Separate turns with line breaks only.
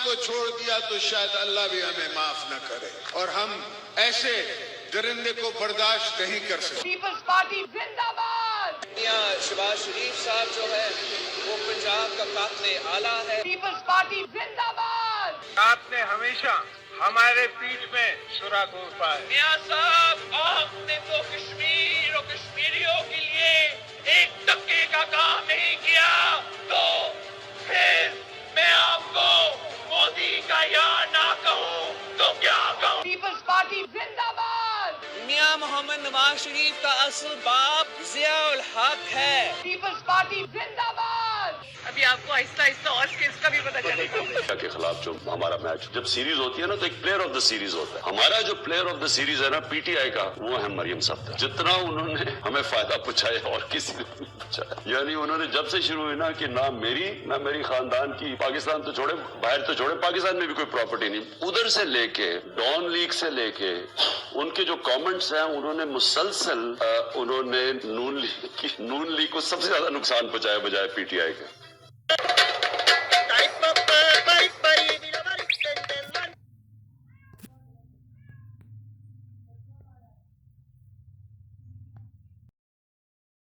کو چھوڑ دیا تو شاید اللہ بھی ہمیں معاف نہ کرے، اور ہم ایسے درندے کو برداشت نہیں کر سکتے۔
پیپلز پارٹی زندہ باد۔
میاں شہباز شریف صاحب جو ہے وہ پنجاب کا قاتل اعلیٰ ہے۔
پیپلز پارٹی زندہ باد۔
آپ نے ہمیشہ ہمارے پیٹھ میں چھرا گھونپا ہے۔
میاں صاحب آپ نے تو کشمیر اور کشمیریوں کے لیے ایک ٹکے کا کام نہیں کیا، تو پھر میں آپ کو مودی کا یار نہ کہوں تو کیا کہوں؟
پیپلز پارٹی زندہ باد۔
میاں محمد نواز شریف کا اصل باپ ضیاء الحق ہے۔
پیپلز پارٹی زندہ باد۔
ابھی آپ کو آہستہ آہستہ اور اسکلس کا بھی پتہ چلے گا۔
کے خلاف جو ہمارا میچ جب سیریز ہوتی ہے نا تو ایک پلیئر آف دا سیریز ہوتا ہے۔ ہمارا جو پلیئر آف دا سیریز ہے نا پی ٹی آئی کا، وہ ہے مریم صفدر۔ جتنا انہوں نے ہمیں فائدہ پہنچایا اور کسی نے نہیں پہنچایا، یعنی انہوں نے جب سے شروع ہوئی نا کہ نہ میری خاندان کی، پاکستان تو چھوڑے باہر تو چھوڑے، پاکستان میں بھی کوئی پراپرٹی نہیں، ادھر سے لے کے ڈان لیگ سے لے کے ان کے جو کامنٹس ہیں انہوں نے مسلسل نون لیگ کو سب سے زیادہ نقصان پہنچایا بجائے پی ٹی آئی کے۔